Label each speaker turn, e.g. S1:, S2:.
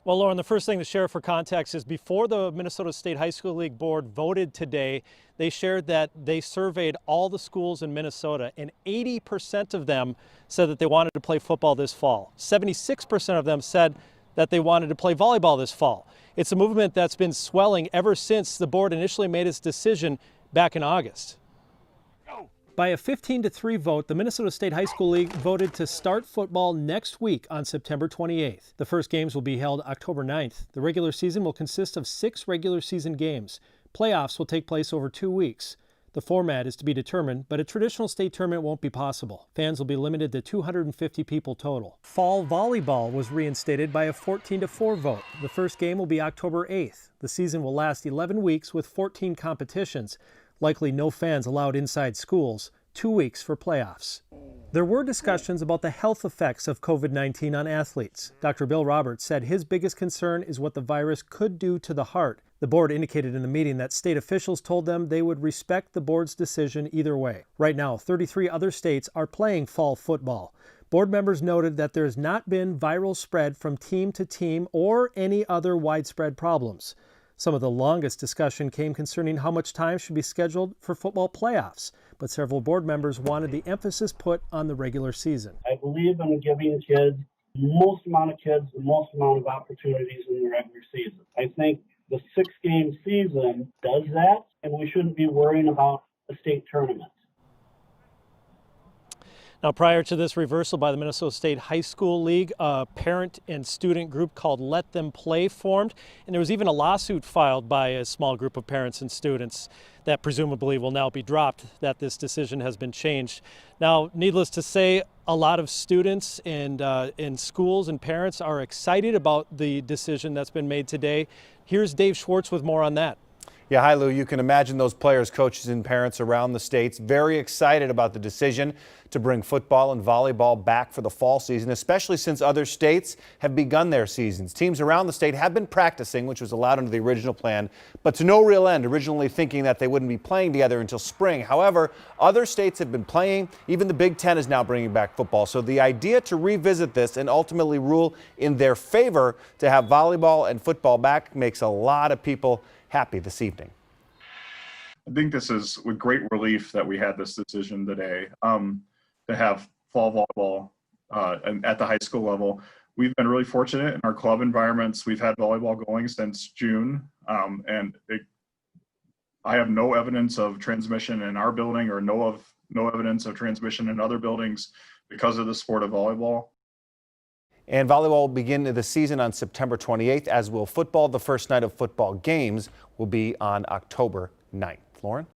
S1: Well, Lauren, the first thing to share for context is before the Minnesota State High School League board voted today, they shared that they surveyed all the schools in Minnesota, and 80% of them said that they wanted to play football this fall. 76% of them said that they wanted to play volleyball this fall. It's a movement that's been swelling ever since the board initially made its decision back in August. By a 15-3 vote, the Minnesota State High School League voted to start football next week on September 28th. The first games will be held October 9th. The regular season will consist of 6 regular season games. Playoffs will take place over 2 weeks. The format is to be determined, but a traditional state tournament won't be possible. Fans will be limited to 250 people total. Fall volleyball was reinstated by a 14-4 vote. The first game will be October 8th. The season will last 11 weeks with 14 competitions. Likely no fans allowed inside schools, 2 weeks for playoffs. There were discussions about the health effects of COVID-19 on athletes. Dr. Bill Roberts said his biggest concern is what the virus could do to the heart. The board indicated in the meeting that state officials told them they would respect the board's decision either way. Right now, 33 other states are playing fall football. Board members noted that there has not been viral spread from team to team or any other widespread problems. Some of the longest discussion came concerning how much time should be scheduled for football playoffs, but several board members wanted the emphasis put on the regular season.
S2: I believe in giving kids the most amount of opportunities in the regular season. I think the 6-game season does that, and we shouldn't be worrying about a state tournament.
S1: Now, prior to this reversal by the Minnesota State High School League, a parent and student group called Let Them Play formed, and there was even a lawsuit filed by a small group of parents and students that presumably will now be dropped, that this decision has been changed. Now, needless to say, a lot of students and in schools and parents are excited about the decision that's been made today. Here's Dave Schwartz with more on that.
S3: Yeah, hi Lou. You can imagine those players, coaches, and parents around the states very excited about the decision to bring football and volleyball back for the fall season, especially since other states have begun their seasons. Teams around the state have been practicing, which was allowed under the original plan, but to no real end, originally thinking that they wouldn't be playing together until spring. However, other states have been playing. Even the Big Ten is now bringing back football. So the idea to revisit this and ultimately rule in their favor to have volleyball and football back makes a lot of people happy this evening.
S4: I think this is with great relief that we had this decision today to have fall volleyball at the high school level. We've been really fortunate in our club environments. We've had volleyball going since June, and I have no evidence of transmission in our building or no evidence of transmission in other buildings because of the sport of volleyball.
S3: And volleyball will begin the season on September 28th, as will football. The first night of football games will be on October 9th. Lauren?